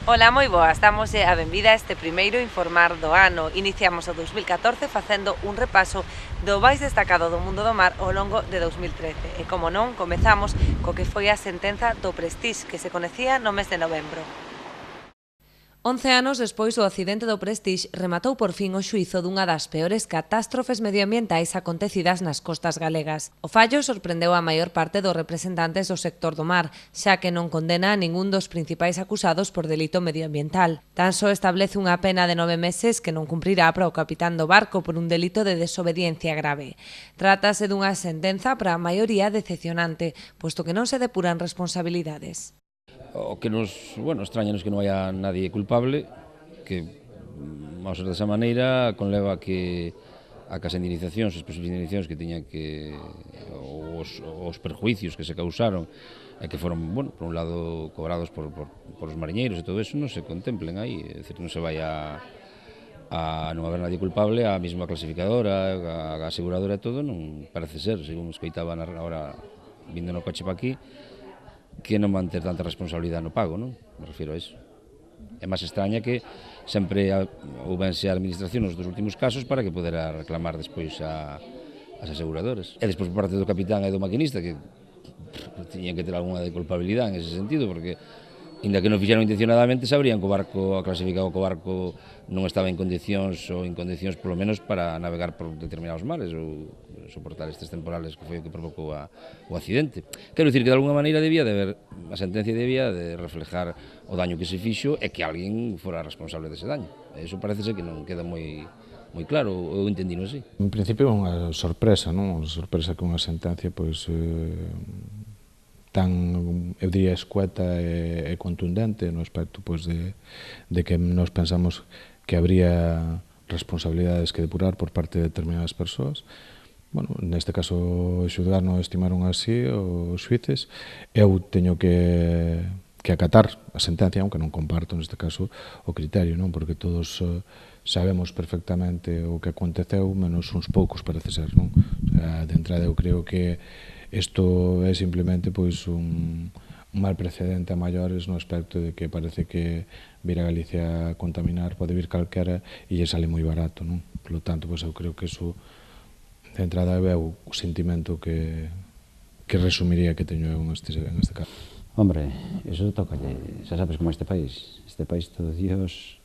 Ola, moi boas, damos a benvida a este primeiro informar do ano. Iniciamos o 2014 facendo un repaso do máis destacado do mundo do mar ao longo de 2013. E como non, comezamos co que foi a sentenza do Prestige, que se conecía no mes de novembro. 11 anos despois do accidente do Prestige rematou por fin o xuízo dunha das peores catástrofes medioambientais acontecidas nas costas galegas. O fallo sorprendeu a maior parte dos representantes do sector do mar, xa que non condena a ningún dos principais acusados por delito medioambiental. Tan só establece unha pena de 9 meses que non cumprirá para o capitán do barco por un delito de desobediencia grave. Trátase dunha sentenza para a maioría decepcionante, posto que non se depuran responsabilidades. O que nos, extrañanos que non haya nadie culpable, que, vamos a ser desa maneira, conleva a que as indemnizacións, as posibles indemnizacións que tiñan que, os perjuicios que se causaron, e que foron, por un lado, cobrados por os mariñeiros e todo eso, non se contemplen aí, é dicir, non se vai a non haber nadie culpable, a mesma clasificadora, a aseguradora e todo, non parece ser, según escoitaba agora vindo no coche pa aquí, que non van ter tanta responsabilidade no pago, non? Me refiro a iso. É máis extraña que sempre houbense a administración nos dos últimos casos para que podera reclamar despois as aseguradoras. E despois por parte do capitán e do maquinista que tiñan que ter algunha de culpabilidade en ese sentido, porque inda que non fixeron intencionadamente, sabrían que o barco, clasificado que o barco non estaba en condicións ou en condicións polo menos para navegar por determinados mares ou soportar estes temporales que foi o que provocou o accidente. Quero dicir que de alguna maneira debía de haber, a sentencia debía de reflejar o daño que se fixo e que alguén fora responsable dese daño. Eso parece ser que non queda moi claro, eu entendino así. En principio é unha sorpresa, non? Unha sorpresa que unha sentencia tan, eu diría, escueta e contundente no aspecto de que nos pensamos que habría responsabilidades que depurar por parte de determinadas persoas. Neste caso, o xudgar non estimaron así os xuíces. Eu teño que acatar a sentencia, aunque non comparto neste caso o criterio, non? Porque todos sabemos perfectamente o que aconteceu, menos uns poucos parece ser, non? De entrada eu creo que isto é simplemente un mal precedente a maiores no aspecto de que parece que vir a Galicia a contaminar pode vir calquera e lle sale moi barato, non? Por lo tanto, eu creo que iso de entrada é o sentimento que resumiría que teño eu neste caso. Hombre, iso tocalle, xa sabes como este país todo Dios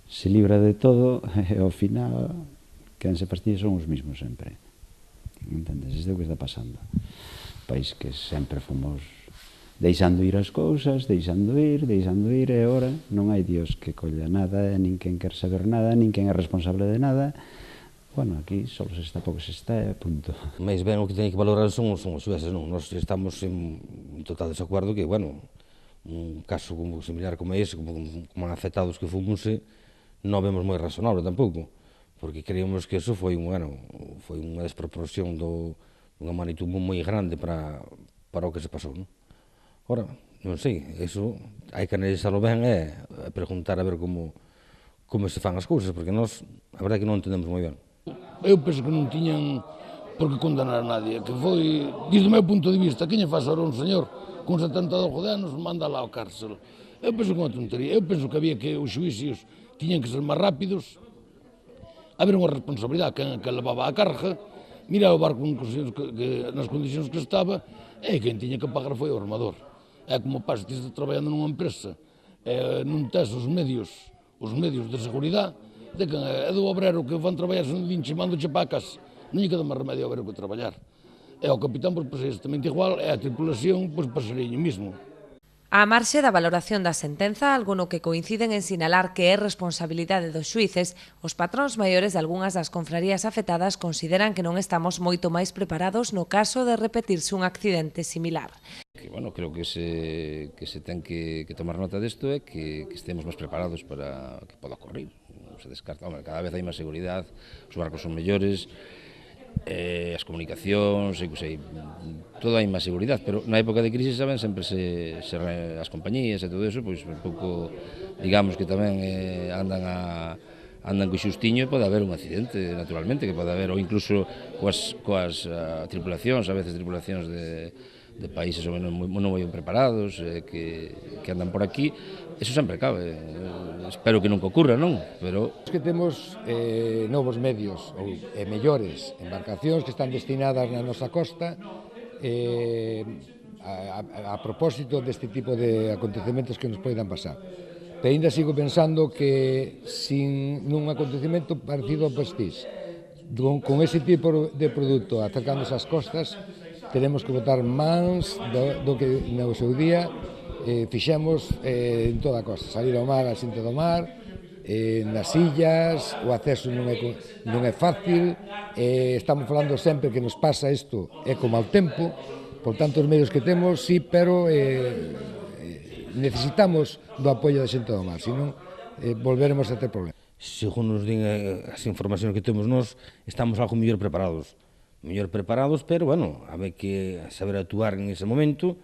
se libra de todo e ao final quedanse pastillas son os mismos sempre. Entendes? Isto é o que está pasando. Un país que sempre fomos deixando ir as cousas, deixando ir, e agora non hai Dios que colla nada, nin quen quer saber nada, nin quen é responsable de nada. Aquí só se está pouco se está, punto. Mais ben o que teñen que valorar son os xueces, non? Nós estamos en total desacuerdo que, un caso similar como ese, como afectados que fomos, non vemos moi razonable tampouco, porque creemos que eso foi unha desproporción dunha magnitud moi grande para o que se pasou, non? Ora, non sei, eso hai que analizarlo ben e preguntar a ver como se fan as cousas, porque nós, a verdade é que non entendemos moi ben. Eu penso que non tiñan por que condenar a nadie, que foi, desde o meu punto de vista, que lle faz ahora un señor con 72 anos, manda lá ao cárcel. Eu penso que é unha tontería, eu penso que había que os xuízos tiñan que ser máis rápidos, haber unha responsabilidade que levaba a carga, mirar o barco nas condicións que estaba, e quen tiña que pagar foi o armador. É como pasa, ti estás traballando nunha empresa, non tes os medios de seguridade, é do obrero que van traballar sen din chamándoche para a casa, non lle queda máis remedio haber o que traballar. E o capitán, é exactamente igual, e a tripulación, pasaría o mismo. Á marxe da valoración da sentenza, algo no que coinciden en sinalar que é responsabilidade dos xuíces, os patróns maiores de algunhas das confrarías afectadas consideran que non estamos moito máis preparados no caso de repetirse un accidente similar. Creo que se ten que tomar nota desto é que estemos máis preparados para que poda ocorrer. Non se descarta, cada vez hai máis seguridade, os barcos son mellores, as comunicacións, todo hai máis seguridade, pero na época de crise, saben, sempre as compañías e todo eso, pois un pouco, digamos que tamén andan co xustiño e pode haber un accidente, naturalmente, que pode haber, ou incluso coas tripulacións, a veces tripulacións de países non moi ben preparados, que andan por aquí, eso sempre cabe. Espero que nunca ocurra, non? Pero Que temos novos medios ou mellores embarcacións que están destinadas na nosa costa a propósito deste tipo de acontecementos que nos poidan pasar. Pero ainda sigo pensando que sin un acontecemento parecido ao Prestige, con ese tipo de produto acercándose ás costas, teremos que botar mans do que no seu día fixemos en toda a costa, salir ao mar, a xente do mar, nas illas, o acceso non é fácil, estamos falando sempre que nos pasa isto, é como ao tempo, por tanto os medios que temos, sí, pero necesitamos do apoio da xente do mar, senón volveremos a ter problemas. Segundo nos din as informacións que temos nós, estamos algo mellor preparados, pero, bueno, hai que saber actuar en ese momento.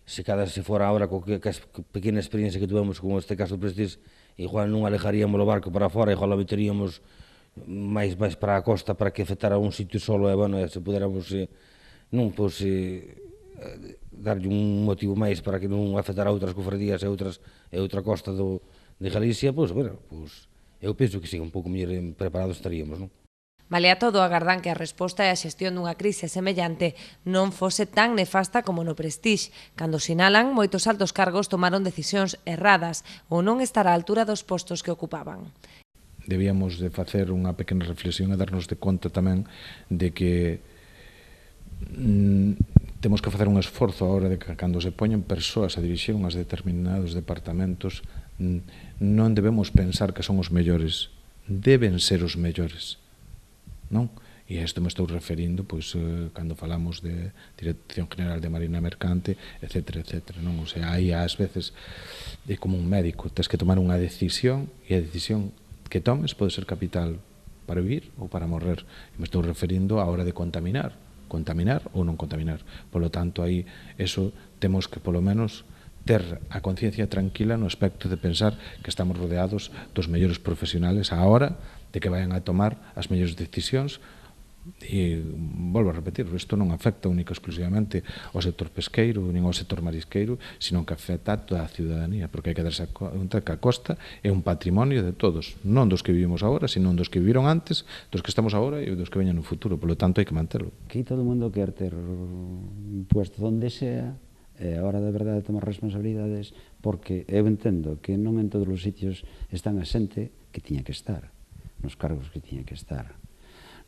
Se fora ahora co pequena experiencia que tuvemos con este caso do Prestige, igual non alejaríamos o barco para fora, igual o meteríamos máis para a costa para que afectara un sitio solo, e, bueno, se puderamos darlle un motivo máis para que non afectara outras cofradías e outra costa de Galicia, pois, bueno, eu penso que sí, un pouco mellor preparados estaríamos, non? Malea todo, agardan que a resposta e a xestión dunha crise semellante non fose tan nefasta como no Prestige, cando sinalan moitos altos cargos tomaron decisións erradas ou non estar á altura dos postos que ocupaban. Debíamos de facer unha pequena reflexión e darnos de conta tamén de que temos que facer un esforzo a hora de que cando se poñen persoas a dirixir unhas determinados departamentos non debemos pensar que son os mellores, deben ser os mellores, non? E a isto me estou referindo pois, cando falamos de Dirección General de Marina Mercante, etc. Non? O sea, aí ás veces é como un médico, tens que tomar unha decisión e a decisión que tomes pode ser capital para vivir ou para morrer. E me estou referindo á hora de contaminar ou non contaminar. Por lo tanto, aí eso temos que polo menos ter a conciencia tranquila no aspecto de pensar que estamos rodeados dos mellores profesionales á hora de que vayan a tomar as mellores decisións. E volvo a repetir, isto non afecta única exclusivamente ao sector pesqueiro nin ao sector marisqueiro, sino que afecta a toda a ciudadanía, porque hai que darse conta que a costa é un patrimonio de todos, non dos que vivimos agora, sino dos que viviron antes, dos que estamos agora e dos que veñan no futuro, polo tanto hai que manterlo. Aquí todo o mundo quer ter un puesto donde sea, e a hora de verdade de tomar responsabilidades, porque eu entendo que non en todos os sitios están a xente que tiña que estar, nos cargos que tiña que estar.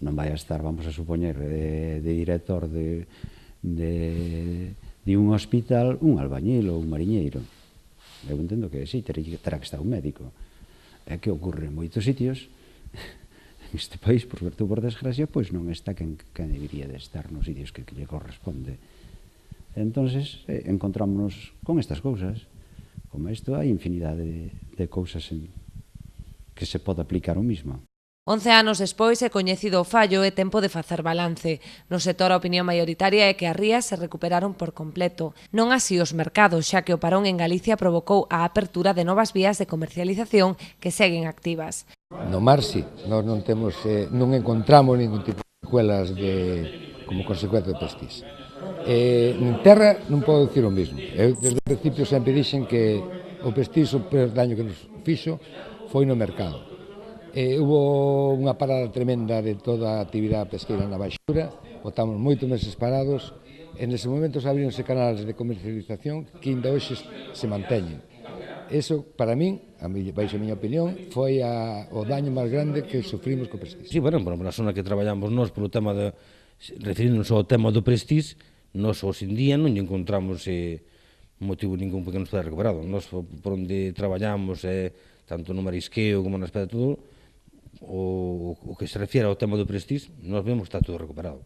Non vai a estar, vamos a supoñer, de director de un hospital un albañil ou un mariñeiro. Eu entendo que sí, terá que estar un médico. É que ocorre en moitos sitios, en este país, por suerte ou por desgracia, pois non está quen debería de estar nos sitios que lle corresponde. Entonces, encontrámonos con estas cousas. Como isto, hai infinidade de cousas que se pode aplicar o mismo. 11 anos despois é coñecido o fallo e tempo de facer balance. No sector a opinión maioritaria é que as rías se recuperaron por completo. Non así os mercados, xa que o parón en Galicia provocou a apertura de novas vías de comercialización que seguen activas. No mar, sí, nós non encontramos ningún tipo de secuelas como consecuencia do Prestige. En terra non podo dicir o mesmo. Eu desde o principio sempre dixen que o Prestige, o peor daño que nos fixo foi no mercado. Hubo unha parada tremenda de toda a actividade pesqueira na baixura, botamos moitos meses parados, e nese momento abríronse canales de comercialización que ainda hoxe se manteñen. Eso, para min, baixo a miña opinión, foi o daño máis grande que sufrimos co Prestige. Sí, bueno, por a zona que traballamos nós, polo tema referíndonos ao tema do Prestige, nós hoxe en día non encontramos motivo ningún porque nos pode recuperado. Nós, por onde traballamos, tanto no marisqueo como no aspecto todo, o que se refiere ao tema do Prestige, nós vemos que está todo recuperado.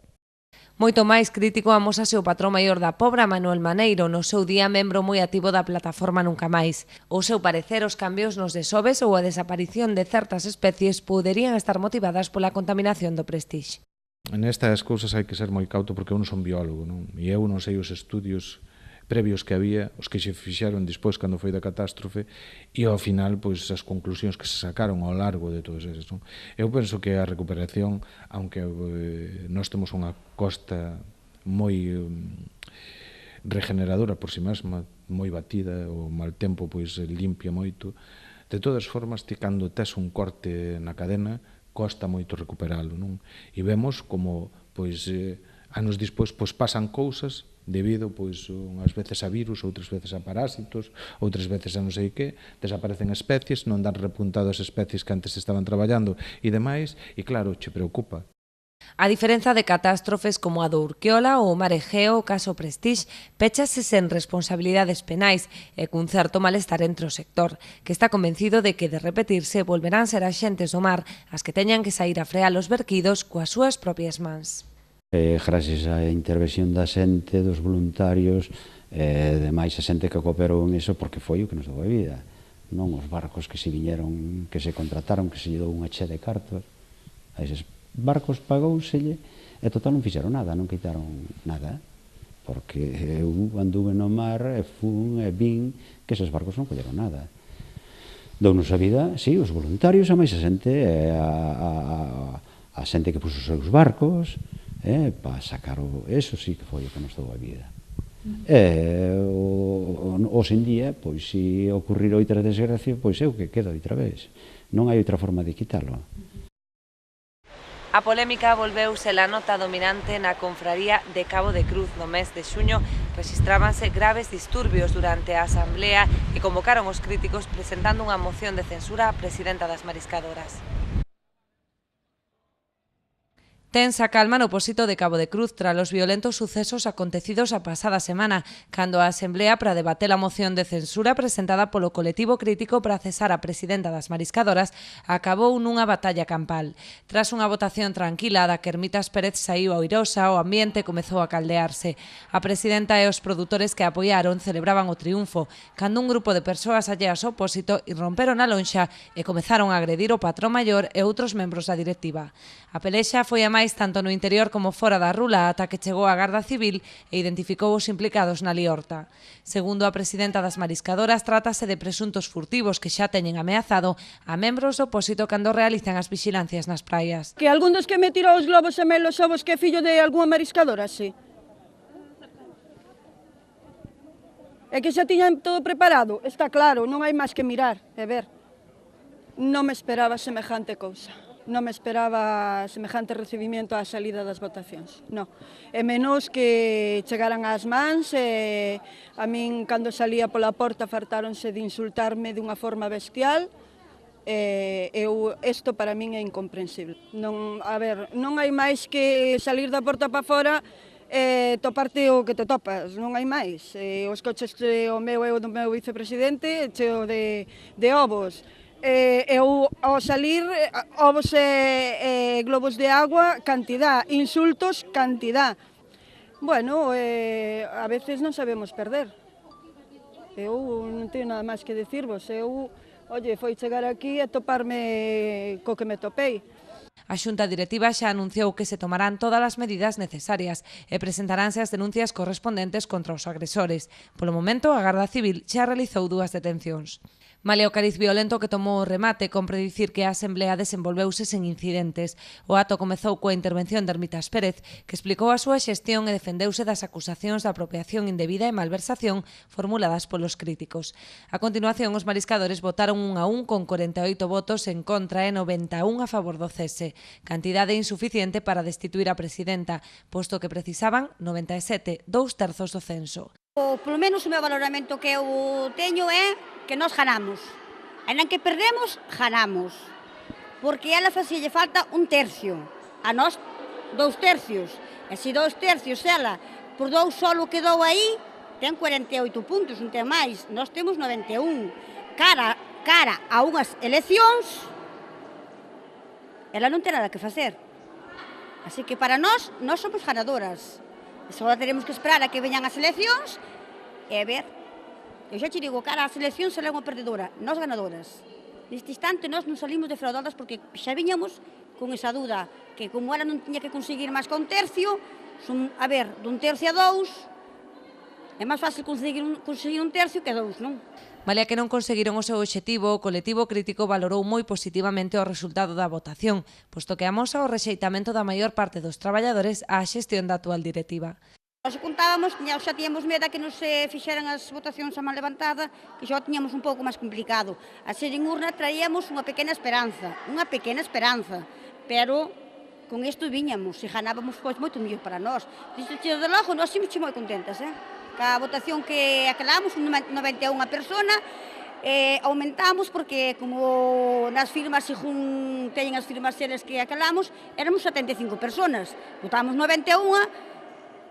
Moito máis crítico amosase o patrón maior da Pobra, Manuel Maneiro, no seu día membro moi activo da plataforma Nunca Máis. O seu parecer, os cambios nos desoves ou a desaparición de certas especies poderían estar motivadas pola contaminación do Prestige. Nestas cousas hai que ser moi cauto porque eu non son biólogo, non? E eu non sei os estudios previos que había, os que se fixaron despois cando foi da catástrofe, e ao final, pois, as conclusións que se sacaron ao largo de todos eses. Non? Eu penso que a recuperación, aunque nós temos unha costa moi regeneradora por si mesma, moi batida, o mal tempo pois limpia moito. De todas formas, ti cando tes un corte na cadena, costa moito recuperalo, non? E vemos como, pois, anos despois, pois, pasan cousas debido, pois, unhas veces a virus, outras veces a parásitos, outras veces a non sei que, desaparecen especies, non dan repuntado as especies que antes estaban traballando e demais, e claro, che preocupa. A diferenza de catástrofes como a do Urquiola ou o Mar Egeo, o caso Prestige, péchase sen responsabilidades penais e cun certo malestar entre o sector, que está convencido de que, de repetirse, volverán ser as xentes do mar as que teñan que sair a frear os verquidos coas súas propias mans. Gracias á intervención da xente, dos voluntarios, demais a xente que cooperou en iso, porque foi o que nos deu a vida. Non os barcos que se viñeron, que se contrataron, que se lle dou unha che de cartos, a eses barcos pagouselle e total non fixeron nada, non quitaron nada, porque eu anduve no mar e fun e vin que eses barcos non colleron nada. Dounos a vida, sí, os voluntarios, a máis a xente, a xente que puso os seus barcos, para sacar eso sí que foi o que nos dou a vida. Hoxe en día, pois, se ocurrir outra desgracia, pois é o que queda outra vez. Non hai outra forma de quitalo. A polémica volveuse a nota dominante na confraría de Cabo de Cruz. No mes de xuño rexistrábanse graves disturbios durante a asamblea e convocaron os críticos presentando unha moción de censura á presidenta das mariscadoras. Tensa calma no pósito de Cabo de Cruz tras os violentos sucesos acontecidos a pasada semana, cando a Asamblea para debater a moción de censura presentada polo colectivo crítico para cesar a presidenta das mariscadoras acabou nunha batalla campal. Tras unha votación tranquila da que Hermitas Pérez saíu airosa, o ambiente comezou a caldearse. A presidenta e os produtores que a apoiaron celebraban o triunfo, cando un grupo de persoas alleas ao pósito irromperon a lonxa e comezaron a agredir o patrón maior e outros membros da directiva. A pelexa foi a máis tanto no interior como fora da rula ata que chegou a Garda Civil e identificou os implicados na liorta. Segundo a presidenta das mariscadoras, trátase de presuntos furtivos que xa teñen ameazado a membros do pósito cando realizan as vixilancias nas praias. Que algún dos que me tirou os globos e melos ovos que é fillo de algunha mariscadora, sí. É que xa tiñan todo preparado, está claro, non hai máis que mirar e ver. Non me esperaba semejante cousa. Non me esperaba semejante recibimento á salida das votacións, non. E menos que chegaran ás mans e a min, cando salía pola porta, fartáronse de insultarme dunha forma bestial. Isto para min é incomprensible. Non, a ver, non hai máis que salir da porta para fora e toparte o que te topas, non hai máis. Os coches, o meu e o do meu vicepresidente, cheo de ovos. Eu, ao salir, ovos e globos de agua, cantidad, insultos, cantidad. Bueno, a veces non sabemos perder. Eu non teño nada máis que decirvos. Foi chegar aquí e toparme co que me topei. A Xunta Directiva xa anunciou que se tomarán todas as medidas necesarias e presentaránse as denuncias correspondentes contra os agresores. Polo momento, a Garda Civil xa realizou 2 detencións. Malia o cariz violento que tomou o remate, compre dicir que a Asamblea desenvolveuse sen incidentes. O acto comezou coa intervención de Hermitas Pérez, que explicou a súa xestión e defendeuse das acusacións de apropiación indebida e malversación formuladas polos críticos. A continuación, os mariscadores votaron 1-1 con 48 votos en contra e 91 a favor do cese, cantidade insuficiente para destituir a presidenta, posto que precisaban 97, 2/3 do censo. Polo menos o meu valoramento que eu teño é que nós ganamos. E non que perdemos, ganamos. Porque ela facille falta 1/3. A nós, 2/3. E se 2/3 ela, por 2 solo quedou aí, ten 48 puntos, non ten máis. Nós temos 91. Cara a unhas eleccións, ela non ten nada que facer. Así que para nós somos ganadoras. Só teremos que esperar a que veñan as eleccións e ver. Eu xa te digo, cara, as eleccións será unha perdedora, nós ganadoras. Neste instante nós non salimos defraudadas porque xa viñamos con esa duda, que como ela non tiña que conseguir máis que 1/3, a ver, de 1/3 a 2, é máis fácil conseguir 1/3 que 2, non? Malia que non conseguiron o seu obxectivo, o colectivo crítico valorou moi positivamente o resultado da votación, posto que amosa o rexeitamento da maior parte dos traballadores á xestión da actual directiva. Nós contábamos, xa tíamos medo a que nos fixeran as votacións a man levantada, que xa o tiñamos un pouco máis complicado. A ser en urna traíamos unha pequena esperanza, pero con isto viñamos, e ganábamos pois moito mellor para nós. Desde logo, nós imos moi contentas, Ca votación que acalamos, 91 persona, aumentamos porque como nas firmas, según teñen as firmas eles que acalamos, éramos 75 personas. Votamos 91,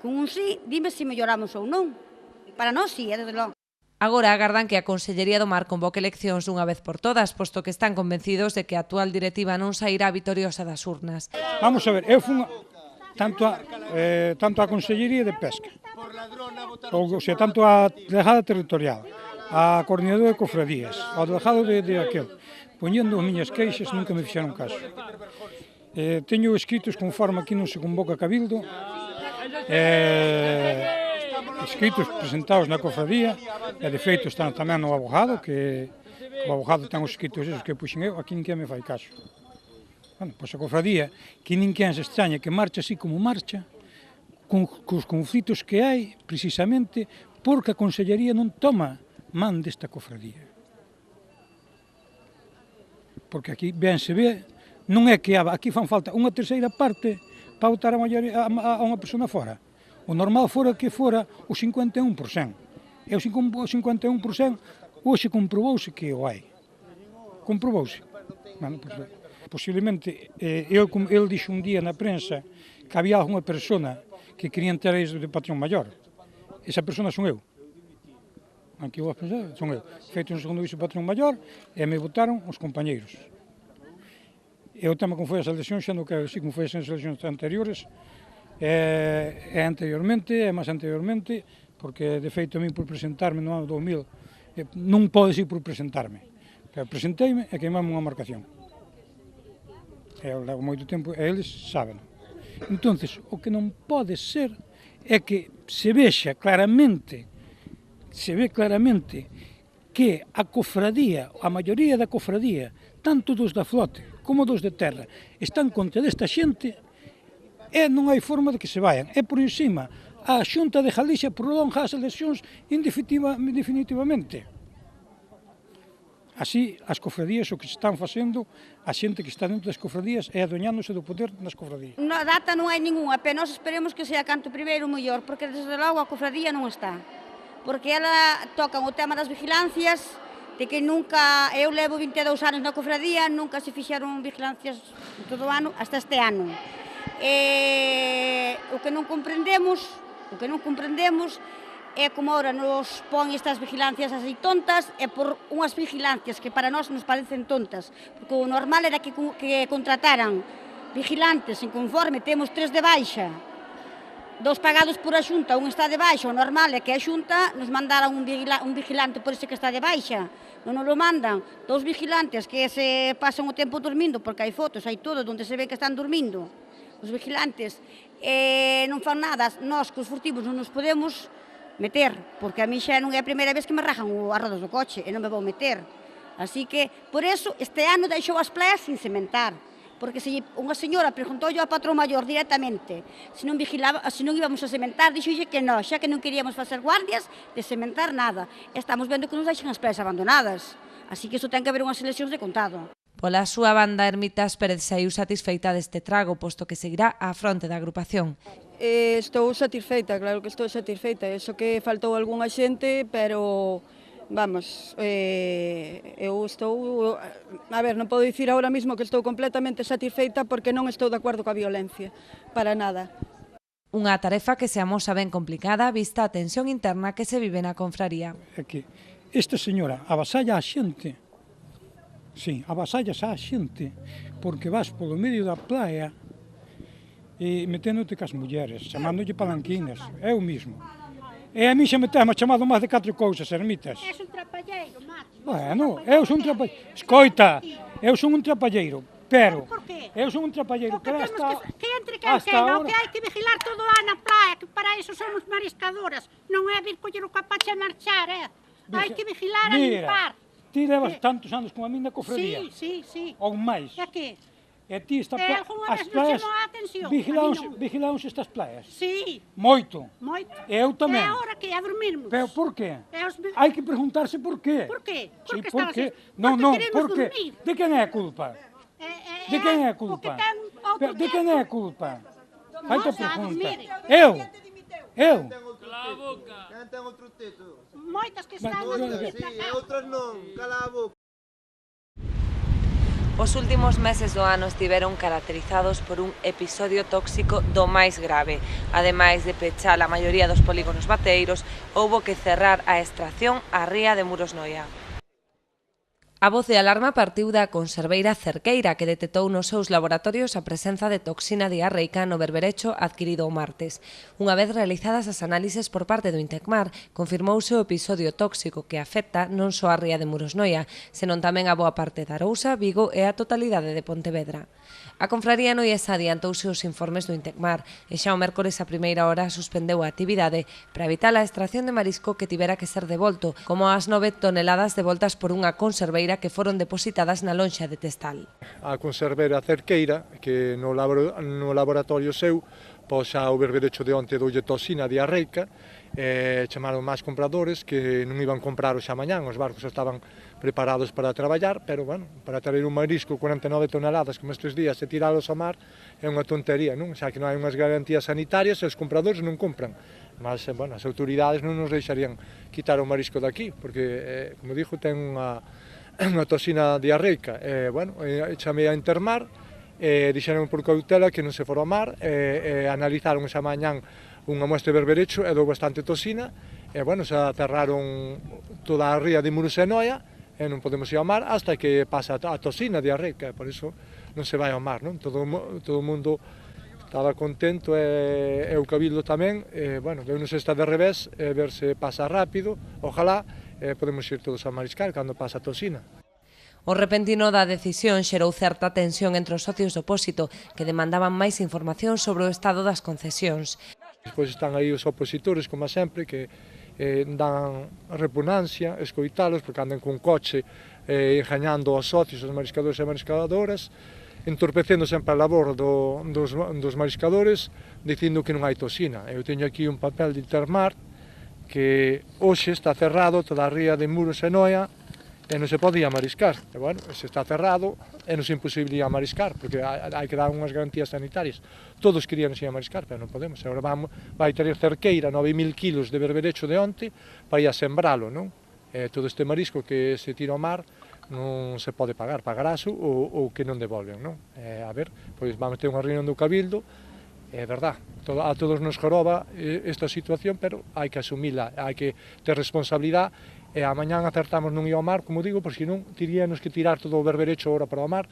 con un sí, dime se melloramos ou non. Para nós sí, desde logo. Agora agardan que a Consellería do Mar convoque eleccións unha vez por todas, posto que están convencidos de que a actual directiva non sairá vitoriosa das urnas. Vamos a ver, eu fui tanto a Consellería de Pesca, ou sea, tanto a delegada territorial, a coordinadora de cofradías, ao delegado de aquel, poñendo as miñas queixas, nunca me fixeron caso. Teño escritos conforme aquí non se convoca cabildo, escritos presentados na cofradía, e de feito están tamén no abogado, que o abogado ten os escritos esos que puxen eu, aquí ninguén me fai caso. Bueno, pois a cofradía, que ninguén se extraña que marcha así como marcha, cos conflitos que hai, precisamente porque a Consellería non toma man desta cofradía. Porque aquí ben se ve, non é que aquí fan falta unha terceira parte para votar a unha persona fora. O normal fora que fora o 51%. E o 51% hoxe comprobouse que o hai. Comprobouse. Bueno, posiblemente, ele dixo un día na prensa que había alguna persona que quería entrar de patrón maior. Esa persona son eu. Aquí vou a pensar, son eu. Feito un segundo vice patrón maior e me votaron os compañeiros. E o tema como foi as eleccións, xa non quero dicir como foi as eleccións anteriores, e anteriormente, e máis anteriormente, porque de feito a mí por presentarme no ano 2000, non podo dicir por presentarme, pero presenteime e queimame unha marcación. E ao lado moito tempo, e eles saben. Entonces, o que non pode ser é que se vexa claramente, que a cofradía, a maioría da cofradía, tanto dos da flote como dos de terra, están contra desta xente e non hai forma de que se vayan. E por encima, a Xunta de Galicia prolonga as eleccións definitivamente. Así, as cofradías, o que se están facendo, a xente que está dentro das cofradías é adueñándose do poder nas cofradías. Na data non hai ninguna, pero nós esperemos que sea canto primeiro mellor, porque desde logo a cofradía non está. Porque ela tocan o tema das vigilancias, de que nunca, eu levo 22 anos na cofradía, nunca se fixeron vigilancias todo o ano, hasta este ano. O que non comprendemos é como ahora nos pon estas vigilancias así tontas, é por unhas vigilancias que para nós nos parecen tontas, porque o normal era que contrataran vigilantes en conforme, temos 3 de baixa, 2 pagados por a Xunta, un está de baixa, o normal é que a Xunta nos mandara un vigilante por ese que está de baixa, non nos lo mandan, 2 vigilantes que se pasan o tempo dormindo, porque hai fotos, hai todo, onde se ve que están dormindo, os vigilantes, non fan nada, nós que os furtivos non nos podemos meter, porque a mí xa non é a primeira vez que me rajan as rodas do coche, e non me vou meter. Así que, por eso, este ano deixou as playas sin cementar, porque se unha señora preguntou ao patrón maior directamente se non íbamos a cementar, dixolle que non, xa que non queríamos facer guardias de cementar nada. Estamos vendo que nos deixan as playas abandonadas, así que iso ten que haber unhas eleccións de contado. Pola súa banda, Hermitas Pérez saiu satisfeita deste trago, posto que seguirá á fronte da agrupación. Estou satisfeita, claro que estou satisfeita. Eso que faltou algunha xente, pero vamos, eu estou, a ver, non podo dicir ahora mismo que estou completamente satisfeita porque non estou de acordo coa violencia, para nada. Unha tarefa que se amosa ben complicada vista a tensión interna que se vive na confraría. É que esta señora avasalla a xente, sí, avasallas a xente, porque vas polo medio da playa e meténdote cas mulleres, chamándolle palanquinas, é o mismo. E a mí xa me temo chamado máis de 4 cousas, Hermitas. És un trapalleiro, macho. Bueno, eu son un trapalleiro. Escoita, eu son un trapalleiro, pero... Por qué? Eu son un trapalleiro, Porque pero temos hasta... que entre quen queira, o que hai que vigilar todo o ano na praia, que para iso somos mariscadoras. Non é vir coller o capache e marchar, Hai que vigilar e limpar. Ti levas tantos anos como a mí na cofradía. Sí. Ou máis. E que? E ti as algunha vez non playas, chamou a atención? A mí non. vigiláronse estas playas? Sí, Moito. moito. E eu tamén. E agora que a dormirmos? Pero por qué? E os... Hai que preguntarse por qué. Por qué? Sí, Porque por estamos... qué? Non, Porque queremos por qué? dormir. De quen é a culpa? De quen é a culpa? De quen é a culpa? Faite a pregunta. Eu? Cala a boca. Quen ten outro teto? Moitas que están a dormir na casa. Outras non, cala a boca. Os últimos meses do ano estiveron caracterizados por un episodio tóxico do máis grave. Ademais de pechar a maioría dos polígonos bateiros, houbo que cerrar a extracción á ría de Muros Noia. A voz de alarma partiu da conserveira Cerqueira, que detectou nos seus laboratorios a presenza de toxina diarreica no berberecho adquirido o martes. Unha vez realizadas as análises por parte do Intecmar, confirmouse o episodio tóxico que afecta non só a ría de Muros Noia, senón tamén a boa parte da Arousa, Vigo e a totalidade de Pontevedra. A confraría noiesa adiantouse os informes do Intecmar e xa o mércores a primeira hora suspendeu a actividade para evitar a extracción de marisco que tivera que ser devolto, como as 9 toneladas devoltas por unha conserveira que foron depositadas na lonxa de Testal. A conserveira Cerqueira, que no laboratorio seu, pois xa o berberecho de onte doulle toxina diarreica, chamaron máis compradores que non iban comprar o xa mañán, os barcos estaban preparados para traballar, pero, bueno, para traer un marisco 49 toneladas como estes días e tiralos ao mar é unha tontería, non? Xa que non hai unhas garantías sanitarias e os compradores non compran. Mas, bueno, as autoridades non nos deixarían quitar o marisco daqui, porque, como dixo, ten unha toxina diarreica. Bueno, chamei a Intermar, dixeron por cautela que non se fora ao mar, analizaron esa mañán unha muestra de berberecho e dou bastante toxina, e, bueno, xa cerraron toda a ría de Muros e Noia, e non podemos ir ao mar hasta que pasa a toxina diarreica, por iso non se vai ao mar, non? Todo o mundo estaba contento e o Cabildo tamén, bueno, deunos esta de revés, ver se pasa rápido, ojalá, podemos ir todos a mariscar cando pasa a toxina. O repentino da decisión xerou certa tensión entre os socios do Pósito, que demandaban máis información sobre o estado das concesións. Despois están aí os opositores, como sempre, que dan repugnancia escoitalos, porque andan cun coche engañando aos socios, os mariscadores e mariscadoras, entorpecendo sempre a labor dos mariscadores, dicindo que non hai toxina. Eu teño aquí un papel de Intermar que hoxe está cerrado toda a ría de Muros e Noia e non se pode ir a mariscar. E, bueno, se está cerrado é nos imposible ir a mariscar, porque hai que dar unhas garantías sanitarias. Todos queríamos ir a mariscar, pero non podemos. Agora vai ter Cerqueira 9.000 kilos de berberecho de onte para ir a sembralo, non? Todo este marisco que se tira ao mar non se pode pagar, pagarás ou que non devolven, non? A ver, pois vamos ter unha reunión do Cabildo, é verdad, a todos nos joroba esta situación, pero hai que asumila, hai que ter responsabilidade, e a mañán acertamos non ir ao mar, como digo, porque senón teríamos que tirar todo o berberecho ahora para o mar,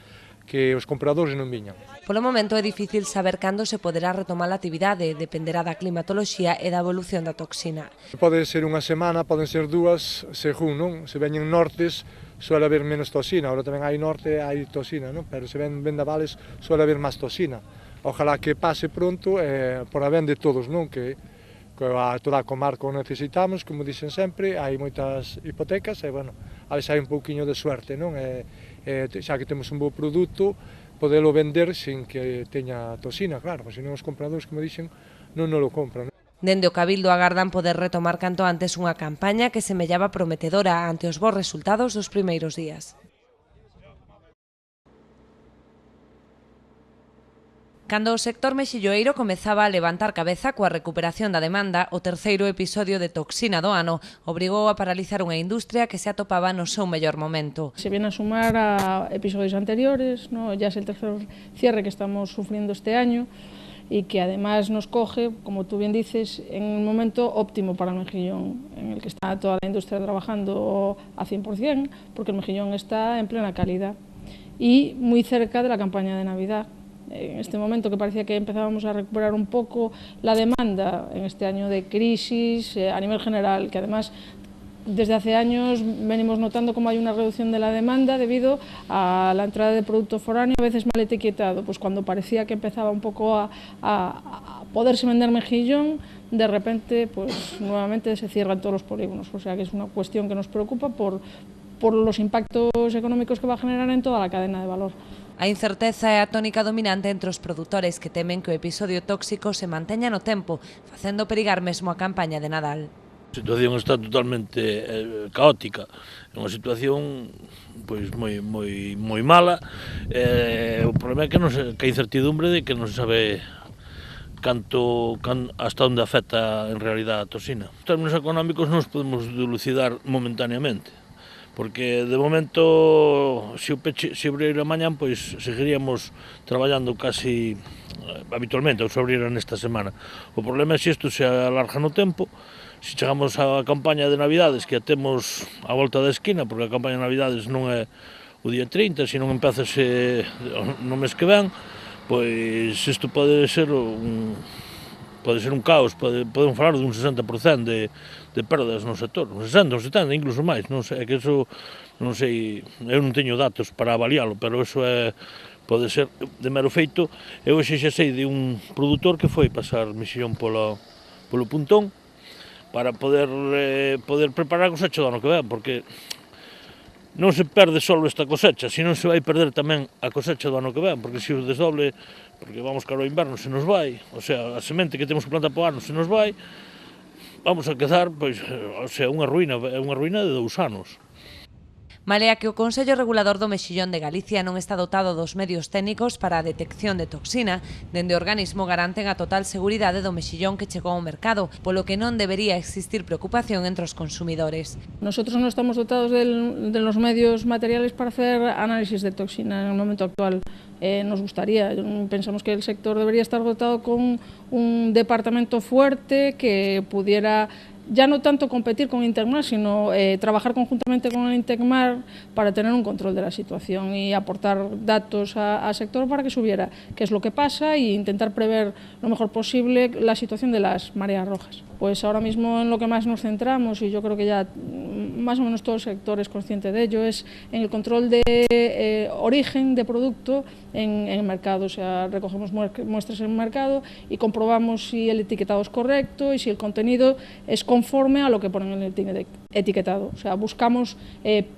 que os compradores non viñan. Polo momento é difícil saber cando se poderá retomar a actividade, dependerá da climatoloxía e da evolución da toxina. Pode ser unha semana, poden ser dúas, según, non? Se veñen nortes, suele haber menos toxina, ahora tamén hai norte, hai toxina, non? Pero se ven vendavales, suele haber máis toxina. Ojalá que pase pronto, por a ben de todos, non? Que toda a comarca o necesitamos, como dicen sempre, hai moitas hipotecas e, bueno, a veces hai un pouquiño de suerte, non? Xa que temos un bo produto, podelo vender sin que teña toxina, claro, porque senón os compradores, como dixen, non nos lo compran. Dende o Cabildo agardan poder retomar canto antes unha campaña que semellaba prometedora ante os bons resultados dos primeiros días. Cando o sector mexilloeiro comezaba a levantar cabeza coa recuperación da demanda, o terceiro episodio de toxina do ano obrigou a paralizar unha industria que se atopaba no seu mellor momento. Se viene a sumar a episodios anteriores, ¿no? Ya es el tercer cierre que estamos sufriendo este año y que además nos coge, como tú bien dices, en un momento óptimo para el mejillón, en el que está toda la industria trabajando a 100%, porque el mejillón está en plena calidad y muy cerca de la campaña de Navidad. En este momento que parecía que empezábamos a recuperar un poco la demanda en este año de crisis a nivel general, que además desde hace años venimos notando cómo hay una reducción de la demanda debido a la entrada de producto foráneo, a veces mal etiquetado, pues cuando parecía que empezaba un poco a poderse vender mejillón, de repente pues nuevamente se cierran todos los polígonos, o sea que es una cuestión que nos preocupa por los impactos económicos que va a generar en toda la cadena de valor. A incerteza é a tónica dominante entre os produtores que temen que o episodio tóxico se manteña no tempo, facendo perigar mesmo a campaña de Nadal. A situación está totalmente caótica, é unha situación pois moi mala. O problema é que a incertidumbre de que non se sabe hasta onde afecta en realidad a toxina. En términos económicos non os podemos dilucidar momentáneamente, porque de momento, se abriera mañán, pois seguiríamos traballando casi habitualmente, ou se abriera nesta semana. O problema é se isto se alarga no tempo. Se chegamos á campaña de Navidades, que a temos á volta da esquina, porque a campaña de Navidades non é o día 30, senón empezase no mes que ven, pois isto pode ser un caos, podemos falar dun 60% de perdas no sector, un 60, un 70, incluso máis, non sei, que eso, non sei, eu non teño datos para avaliálo, pero eso pode ser de mero feito. Eu hoxe xa sei de un produtor que foi pasar misión polo Puntón para poder preparar a cosecha do ano que ven, porque non se perde só esta cosecha, senón se vai perder tamén a cosecha do ano que ven, porque se o desdoble, porque vamos cara ao inverno, se nos vai, o sea, a semente que temos que plantar para o ano se nos vai, vamos a quedar, pois, o sea, unha ruína de 2 anos. Malea que o Consello Regulador do Mexillón de Galicia non está dotado dos medios técnicos para a detección de toxina, dende o organismo garanten a total seguridade do mexillón que chegou ao mercado, polo que non debería existir preocupación entre os consumidores. Nosotros non estamos dotados de los medios materiales para hacer análisis de toxina en el momento actual. Nos gustaría, pensamos que el sector debería estar dotado con un departamento fuerte que pudiera ya no tanto competir con Intecmar, sino trabajar conjuntamente con el Intecmar para tener un control de la situación y aportar datos al sector para que supiera qué es lo que pasa e intentar prever lo mejor posible la situación de las mareas rojas. Pues ahora mismo en lo que más nos centramos, y yo creo que ya más o menos todo el sector es consciente de ello, es en el control de origen de producto en el mercado. O sea, recogemos muestras en el mercado y comprobamos si el etiquetado es correcto y si el contenido es conforme a lo que ponen en el etiquetado. O sea, buscamos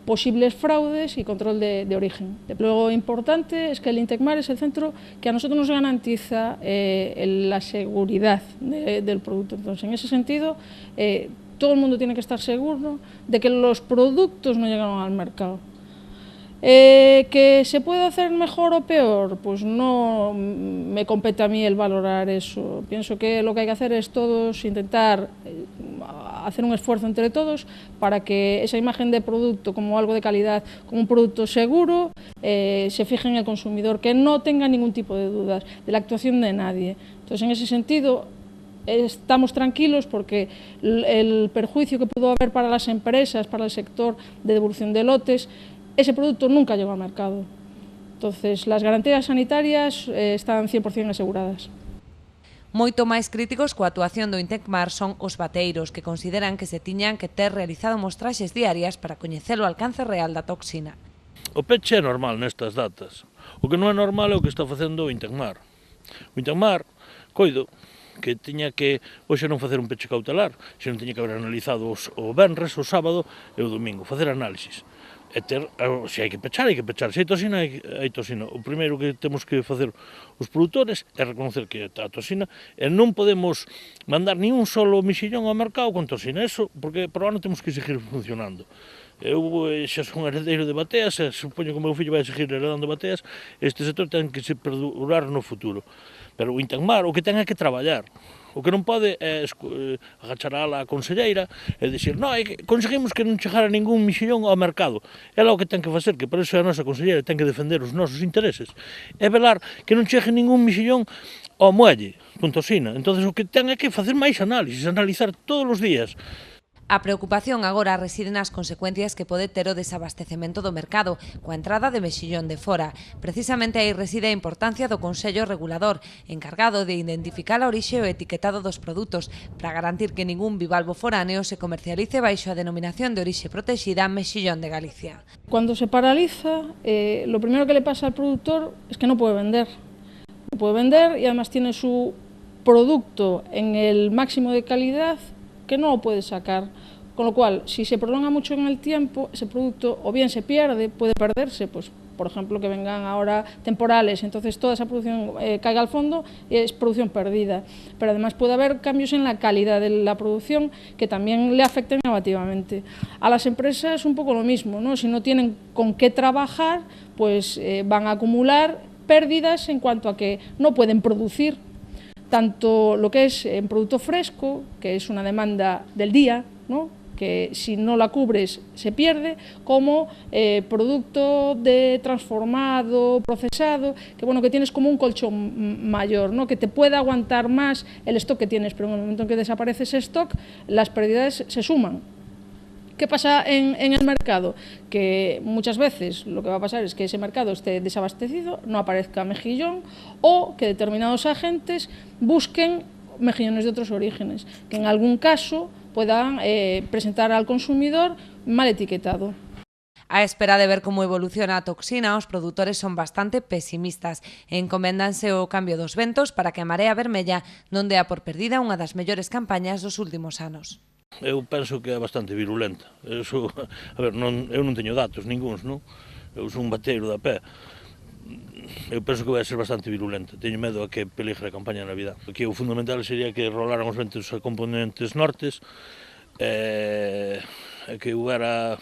posibles fraudes y control de origen. Lo importante es que el Intecmar es el centro que a nosotros nos garantiza la seguridad del producto. Entonces, en ese sentido, todo el mundo tiene que estar seguro de que los productos no llegaron al mercado. ¿Que se puede hacer mejor o peor? Pues no me compete a mí el valorar eso. Pienso que lo que hay que hacer es todos intentar hacer un esfuerzo entre todos para que esa imagen de producto como algo de calidad, como un producto seguro, se fije en el consumidor, que no tenga ningún tipo de dudas de la actuación de nadie. Entonces, en ese sentido, estamos tranquilos porque el perjuicio que pudo haber para las empresas, para el sector de devolución de lotes, ese producto nunca llegó al mercado. Entonces, las garantías sanitarias están 100% aseguradas. Moito máis críticos coa actuación do Intecmar son os bateiros, que consideran que se tiñan que ter realizado mostraxes diarias para coñecer o alcance real da toxina. O peche é normal nestas datas. O que non é normal é o que está facendo o Intecmar. O Intecmar, coido, que tiña que hoxe non facer un peche cautelar, senón tiña que haber analizado o venres, o sábado e o domingo, facer análisis. E ter, se hai que pechar, se hai toxina, hai toxina. O primeiro que temos que facer os produtores é reconocer que a toxina, e non podemos mandar ni un solo mexillón ao mercado con toxina, eso, porque por ano temos que seguir funcionando. Eu xa son heredeiro de bateas, e supoño que o meu fillo vai seguir heredando bateas, este sector ten que se perdurar no futuro. Pero o Intecmar o que ten é que traballar. O que non pode é agachar a ala a conselleira e dicir, non, conseguimos que non chegara ningún mexillón ao mercado. Ela o que ten que facer, que por iso a nosa conselleira ten que defender os nosos intereses, é velar que non chegue ningún mexillón ao muelle con toxina. Entón, o que ten é que facer máis análisis, analizar todos os días. A preocupación agora reside nas consecuencias que pode ter o desabastecemento do mercado coa entrada de mexillón de fora. Precisamente aí reside a importancia do Consello Regulador, encargado de identificar a orixe e o etiquetado dos produtos para garantir que ningún bivalvo foráneo se comercialice baixo a denominación de orixe protexida Mexillón de Galicia. Cuando se paraliza, lo primero que le pasa al productor es que no puede vender. No puede vender y además tiene su producto en el máximo de calidad que no lo puede sacar, con lo cual, si se prolonga mucho en el tiempo, ese producto o bien se pierde, puede perderse, pues por ejemplo, que vengan ahora temporales, entonces toda esa producción caiga al fondo, es producción perdida. Pero además puede haber cambios en la calidad de la producción que también le afecten negativamente. A las empresas un poco lo mismo, ¿no? Si no tienen con qué trabajar, pues van a acumular pérdidas en cuanto a que no pueden producir tanto lo que es en producto fresco, que es una demanda del día, ¿no? Que si no la cubres se pierde, como producto de transformado, procesado, que bueno, que tienes como un colchón mayor, ¿no? Que te puede aguantar más el stock que tienes, pero en el momento en que desaparece ese stock, las pérdidas se suman. ¿Qué pasa en el mercado? Que muchas veces lo que va a pasar es que ese mercado esté desabastecido, no aparezca mejillón, o que determinados agentes busquen mejillones de otros orígenes, que en algún caso puedan presentar al consumidor mal etiquetado. A espera de ver como evoluciona a toxina, os produtores son bastante pesimistas e encoméndanse o cambio dos ventos para que a Marea Vermella non dea por perdida unha das mellores campañas dos últimos anos. Eu penso que é bastante virulenta. Eu non teño datos ningúns, non? Eu sou un bateiro da pé. Eu penso que vai ser bastante virulenta. Teño medo a que peligre a campaña de Navidad. Aquí o fundamental sería que rolaran os ventos a componentes nortes, que houbera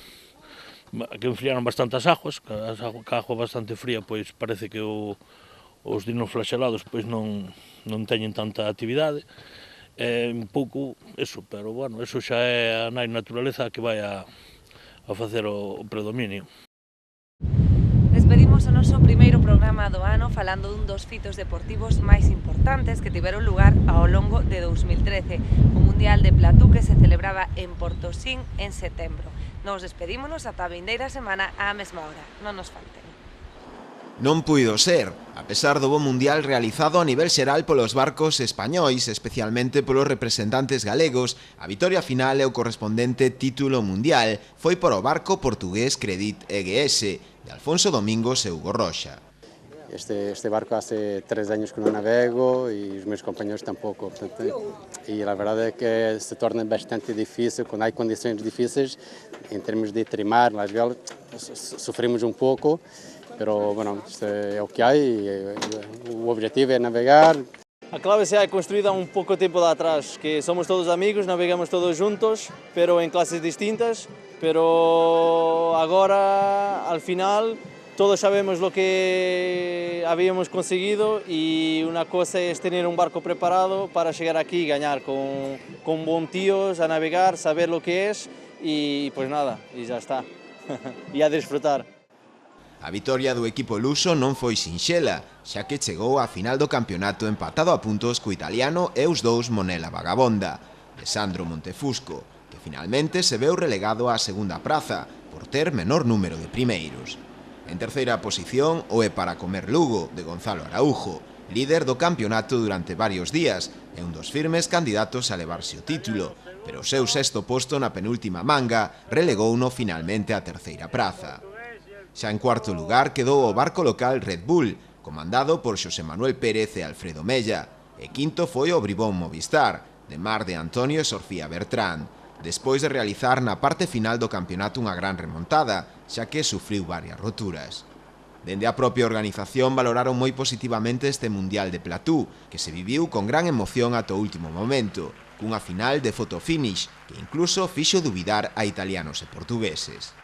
que enfriaran bastante as aguas, que a agua bastante fría, pois parece que os dinoflaxelados pois non teñen tanta actividade. Un pouco eso, pero bueno, eso xa é a nai naturaleza que vai a facer o predominio. Despedimos o noso primeiro programa do ano falando dun dos fitos deportivos máis importantes que tiveron lugar ao longo de 2013, o Mundial de Platú que se celebraba en Portosín en setembro. Nos despedímonos ata a vindeira semana á mesma hora. Non nos falten. Non puido ser, a pesar do bo mundial realizado a nivel xeral polos barcos españois, especialmente polos representantes galegos, a vitoria final e o correspondente título mundial foi por o barco portugués Credit EGS, de Alfonso Domingos e Hugo Roxa. Este barco hace 3 años que non navego e os meus compañeros tampouco, e a verdade é que se torna bastante difícil, quando hai condições difíceis, em termos de trimar, nas velas, sofremos um pouco, pero bueno, isto é o que há e o objetivo é navegar. A clave se ha construída un pouco tempo de atrás, que somos todos amigos, navegamos todos juntos, pero en clases distintas, pero agora, al final, todos sabemos lo que habíamos conseguido y una cosa es tener un barco preparado para llegar aquí y ganar con buen tíos, a navegar, saber lo que es y pues nada, y ya está, y a disfrutar. A vitoria do equipo luso non foi sinxela, xa que chegou á final do campeonato empatado a puntos co italiano e os dous Monella Vagabonda, de Sandro Montefusco, que finalmente se veu relegado á segunda praza, por ter menor número de primeiros. En terceira posición, o É para comer Lugo, de Gonzalo Araujo, líder do campeonato durante varios días e un dos firmes candidatos a levarse o título, pero o seu sexto posto na penúltima manga relegouno finalmente á terceira praza. Xa en cuarto lugar quedou o barco local Red Bull, comandado por Xosé Manuel Pérez e Alfredo Mella, e quinto foi o Bribón Movistar, de Mar de Antonio e Sofía Bertrán, despois de realizar na parte final do campeonato unha gran remontada, xa que sufriu varias roturas. Dende a propia organización valoraron moi positivamente este Mundial de Platú, que se viviu con gran emoción ata o último momento, cunha final de fotofinish que incluso fixo dubidar a italianos e portugueses.